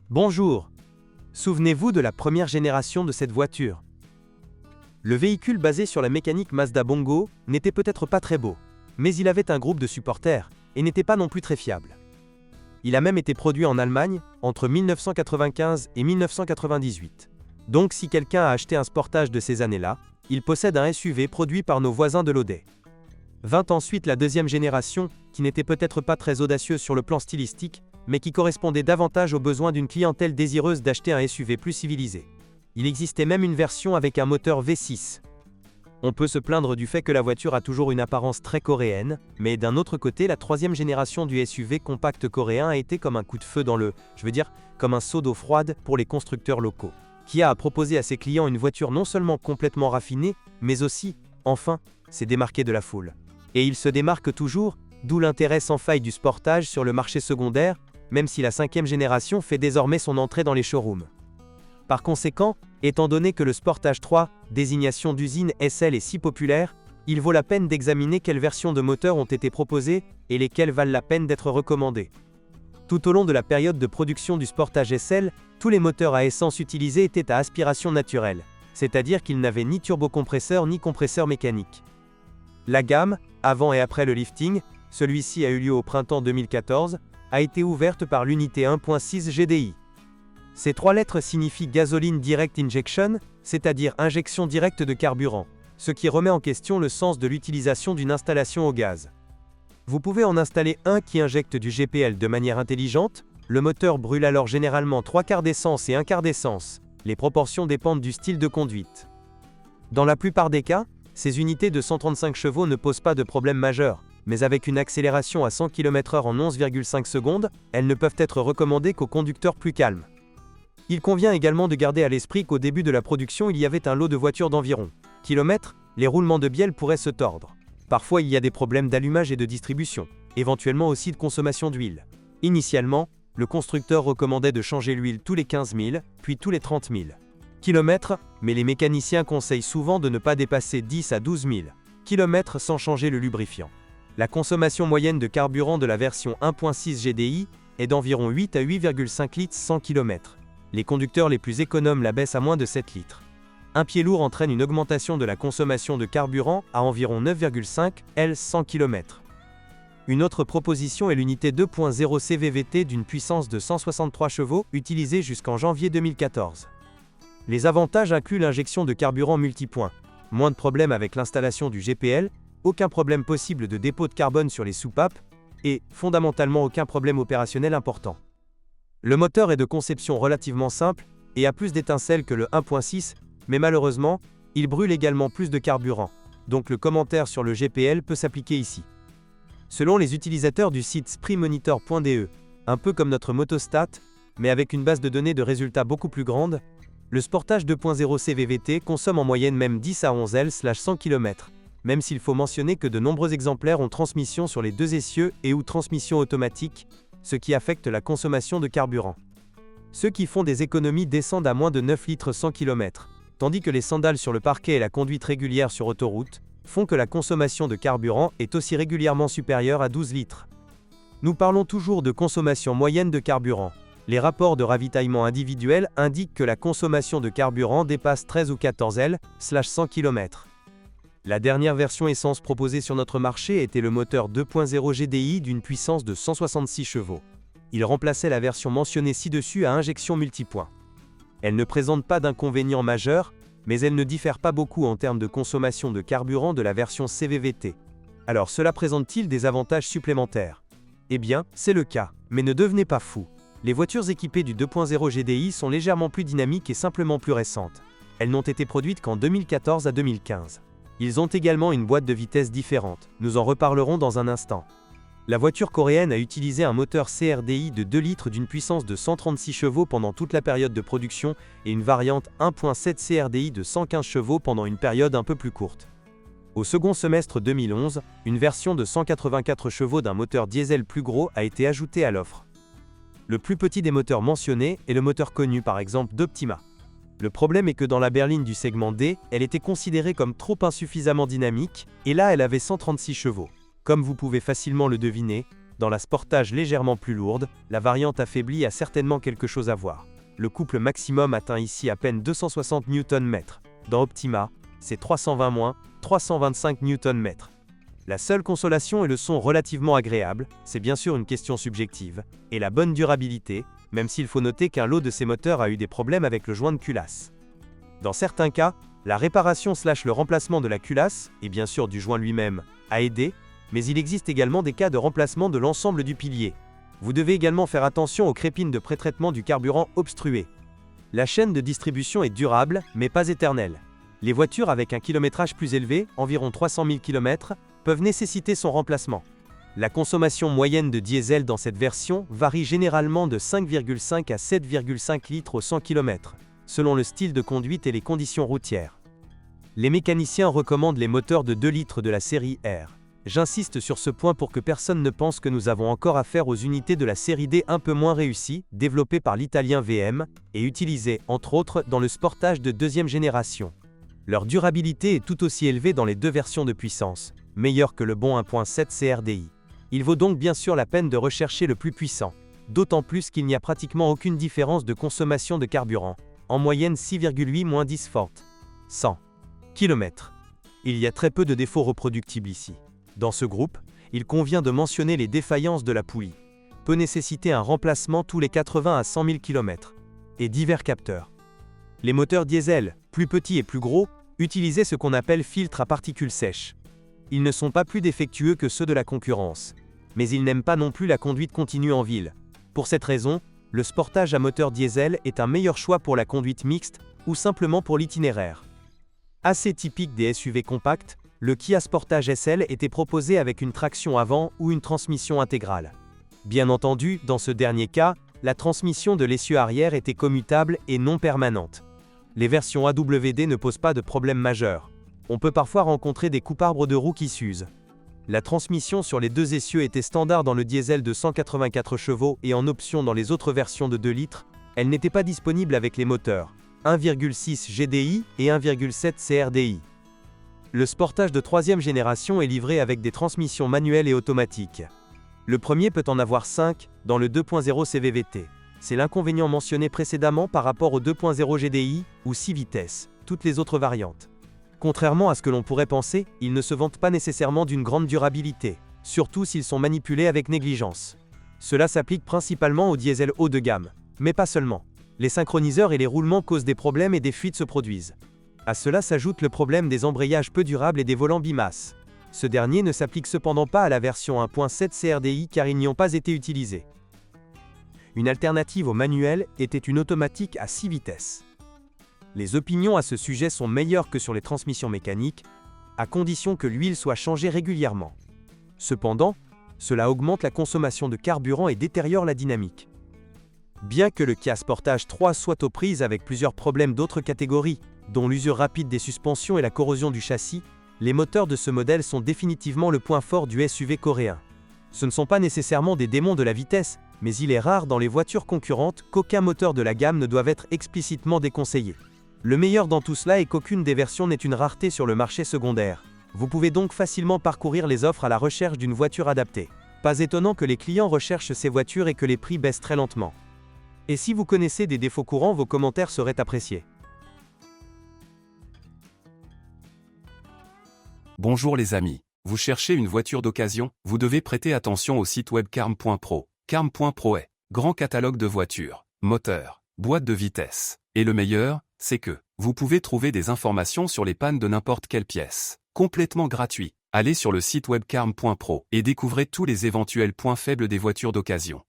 Bonjour. Souvenez-vous de la première génération de cette voiture. Le véhicule basé sur la mécanique Mazda Bongo n'était peut-être pas très beau, mais il avait un groupe de supporters et n'était pas non plus très fiable. Il a même été produit en Allemagne entre 1995 et 1998. Donc si quelqu'un a acheté un Sportage de ces années-là, il possède un SUV produit par nos voisins de l'Audet. Vint ensuite la deuxième génération, qui n'était peut-être pas très audacieuse sur le plan stylistique, mais qui correspondait davantage aux besoins d'une clientèle désireuse d'acheter un SUV plus civilisé. Il existait même une version avec un moteur V6. On peut se plaindre du fait que la voiture a toujours une apparence très coréenne, mais d'un autre côté, la troisième génération du SUV compact coréen a été comme un coup de feu dans comme un seau d'eau froide pour les constructeurs locaux. Kia a proposé à ses clients une voiture non seulement complètement raffinée, mais aussi, enfin, s'est démarqué de la foule. Et il se démarque toujours, d'où l'intérêt sans faille du Sportage sur le marché secondaire, même si la cinquième génération fait désormais son entrée dans les showrooms. Par conséquent, étant donné que le Sportage 3, désignation d'usine SL, est si populaire, il vaut la peine d'examiner quelles versions de moteurs ont été proposées et lesquelles valent la peine d'être recommandées. Tout au long de la période de production du Sportage SL, tous les moteurs à essence utilisés étaient à aspiration naturelle, c'est-à-dire qu'ils n'avaient ni turbocompresseur ni compresseur mécanique. La gamme, avant et après le lifting, celui-ci a eu lieu au printemps 2014, a été ouverte par l'unité 1.6 GDI. Ces trois lettres signifient Gasoline Direct Injection, c'est-à-dire injection directe de carburant, ce qui remet en question le sens de l'utilisation d'une installation au gaz. Vous pouvez en installer un qui injecte du GPL de manière intelligente, le moteur brûle alors généralement 3/4 d'essence et 1/4 d'essence, les proportions dépendent du style de conduite. Dans la plupart des cas, ces unités de 135 chevaux ne posent pas de problème majeur, mais avec une accélération à 100 km/h en 11,5 secondes, elles ne peuvent être recommandées qu'aux conducteurs plus calmes. Il convient également de garder à l'esprit qu'au début de la production il y avait un lot de voitures d'environ kilomètres, les roulements de bielle pourraient se tordre. Parfois il y a des problèmes d'allumage et de distribution, éventuellement aussi de consommation d'huile. Initialement, le constructeur recommandait de changer l'huile tous les 15 000, puis tous les 30 000 km, mais les mécaniciens conseillent souvent de ne pas dépasser 10 à 12 000 km sans changer le lubrifiant. La consommation moyenne de carburant de la version 1.6 GDI est d'environ 8 à 8,5 litres 100 km. Les conducteurs les plus économes la baissent à moins de 7 litres. Un pied lourd entraîne une augmentation de la consommation de carburant à environ 9,5 L 100 km. Une autre proposition est l'unité 2.0 CVVT d'une puissance de 163 chevaux, utilisée jusqu'en janvier 2014. Les avantages incluent l'injection de carburant multipoint, moins de problèmes avec l'installation du GPL, aucun problème possible de dépôt de carbone sur les soupapes, et, fondamentalement aucun problème opérationnel important. Le moteur est de conception relativement simple, et a plus d'étincelles que le 1.6, mais malheureusement, il brûle également plus de carburant, donc le commentaire sur le GPL peut s'appliquer ici. Selon les utilisateurs du site sprimonitor.de, un peu comme notre motostat, mais avec une base de données de résultats beaucoup plus grande, le Sportage 2.0 CVVT consomme en moyenne même 10 à 11 L/100 km, même s'il faut mentionner que de nombreux exemplaires ont transmission sur les deux essieux et ou transmission automatique, ce qui affecte la consommation de carburant. Ceux qui font des économies descendent à moins de 9 litres 100 km, tandis que les sandales sur le parquet et la conduite régulière sur autoroute font que la consommation de carburant est aussi régulièrement supérieure à 12 litres. Nous parlons toujours de consommation moyenne de carburant. Les rapports de ravitaillement individuels indiquent que la consommation de carburant dépasse 13 ou 14 L/100 km. La dernière version essence proposée sur notre marché était le moteur 2.0 GDI d'une puissance de 166 chevaux. Il remplaçait la version mentionnée ci-dessus à injection multipoint. Elle ne présente pas d'inconvénients majeurs, mais elle ne diffère pas beaucoup en termes de consommation de carburant de la version CVVT. Alors cela présente-t-il des avantages supplémentaires? Eh bien, c'est le cas, mais ne devenez pas fous. Les voitures équipées du 2.0 GDI sont légèrement plus dynamiques et simplement plus récentes. Elles n'ont été produites qu'en 2014 à 2015. Ils ont également une boîte de vitesses différente, nous en reparlerons dans un instant. La voiture coréenne a utilisé un moteur CRDI de 2 litres d'une puissance de 136 chevaux pendant toute la période de production et une variante 1.7 CRDI de 115 chevaux pendant une période un peu plus courte. Au second semestre 2011, une version de 184 chevaux d'un moteur diesel plus gros a été ajoutée à l'offre. Le plus petit des moteurs mentionnés est le moteur connu par exemple d'Optima. Le problème est que dans la berline du segment D, elle était considérée comme trop insuffisamment dynamique, et là elle avait 136 chevaux. Comme vous pouvez facilement le deviner, Dans la Sportage légèrement plus lourde, la variante affaiblie a certainement quelque chose à voir. Le couple maximum atteint ici à peine 260 Nm. Dans Optima, c'est 320-325 Nm. La seule consolation est le son relativement agréable, c'est bien sûr une question subjective, et la bonne durabilité, même s'il faut noter qu'un lot de ces moteurs a eu des problèmes avec le joint de culasse. Dans certains cas, la réparation / le remplacement de la culasse, et bien sûr du joint lui-même, a aidé, mais il existe également des cas de remplacement de l'ensemble du pilier. Vous devez également faire attention aux crépines de pré-traitement du carburant obstruées. La chaîne de distribution est durable, mais pas éternelle. Les voitures avec un kilométrage plus élevé, environ 300 000 km, peuvent nécessiter son remplacement. La consommation moyenne de diesel dans cette version varie généralement de 5,5 à 7,5 litres au 100 km, selon le style de conduite et les conditions routières. Les mécaniciens recommandent les moteurs de 2 litres de la série R. J'insiste sur ce point pour que personne ne pense que nous avons encore affaire aux unités de la série D un peu moins réussies, développées par l'italien VM, et utilisées, entre autres, dans le Sportage de deuxième génération. Leur durabilité est tout aussi élevée dans les deux versions de puissance, meilleure que le bon 1.7 CRDI. Il vaut donc bien sûr la peine de rechercher le plus puissant, d'autant plus qu'il n'y a pratiquement aucune différence de consommation de carburant, en moyenne 6,8-10 fortes. 100 km. Il y a très peu de défauts reproductibles ici. Dans ce groupe, il convient de mentionner les défaillances de la poulie. Peut nécessiter un remplacement tous les 80 à 100 000 km. Et divers capteurs. Les moteurs diesel, plus petits et plus gros, utilisaient ce qu'on appelle filtre à particules sèches. Ils ne sont pas plus défectueux que ceux de la concurrence. Mais ils n'aiment pas non plus la conduite continue en ville. Pour cette raison, le Sportage à moteur diesel est un meilleur choix pour la conduite mixte ou simplement pour l'itinéraire. Assez typique des SUV compacts, le Kia Sportage SL était proposé avec une traction avant ou une transmission intégrale. Bien entendu, dans ce dernier cas, la transmission de l'essieu arrière était commutable et non permanente. Les versions AWD ne posent pas de problème majeur. On peut parfois rencontrer des coupe-arbres de roues qui s'usent. La transmission sur les deux essieux était standard dans le diesel de 184 chevaux et en option dans les autres versions de 2 litres, elle n'était pas disponible avec les moteurs 1,6 GDI et 1,7 CRDI. Le Sportage de troisième génération est livré avec des transmissions manuelles et automatiques. Le premier peut en avoir 5, dans le 2.0 CVVT. C'est l'inconvénient mentionné précédemment par rapport au 2.0 GDI, ou 6 vitesses, toutes les autres variantes. Contrairement à ce que l'on pourrait penser, ils ne se vantent pas nécessairement d'une grande durabilité, surtout s'ils sont manipulés avec négligence. Cela s'applique principalement aux diesels haut de gamme, mais pas seulement. Les synchroniseurs et les roulements causent des problèmes et des fuites se produisent. À cela s'ajoute le problème des embrayages peu durables et des volants bimasses. Ce dernier ne s'applique cependant pas à la version 1.7 CRDI car ils n'y ont pas été utilisés. Une alternative au manuel était une automatique à 6 vitesses. Les opinions à ce sujet sont meilleures que sur les transmissions mécaniques, à condition que l'huile soit changée régulièrement. Cependant, cela augmente la consommation de carburant et détériore la dynamique. Bien que le Kia Sportage 3 soit aux prises avec plusieurs problèmes d'autres catégories, dont l'usure rapide des suspensions et la corrosion du châssis, les moteurs de ce modèle sont définitivement le point fort du SUV coréen. Ce ne sont pas nécessairement des démons de la vitesse, mais il est rare dans les voitures concurrentes qu'aucun moteur de la gamme ne doive être explicitement déconseillé. Le meilleur dans tout cela est qu'aucune des versions n'est une rareté sur le marché secondaire. Vous pouvez donc facilement parcourir les offres à la recherche d'une voiture adaptée. Pas étonnant que les clients recherchent ces voitures et que les prix baissent très lentement. Et si vous connaissez des défauts courants, vos commentaires seraient appréciés. Bonjour les amis, vous cherchez une voiture d'occasion, vous devez prêter attention au site web carm.pro. Carm.pro est grand catalogue de voitures, moteurs, boîtes de vitesse. Et le meilleur, c'est que vous pouvez trouver des informations sur les pannes de n'importe quelle pièce. Complètement gratuit. Allez sur le site web carm.pro et découvrez tous les éventuels points faibles des voitures d'occasion.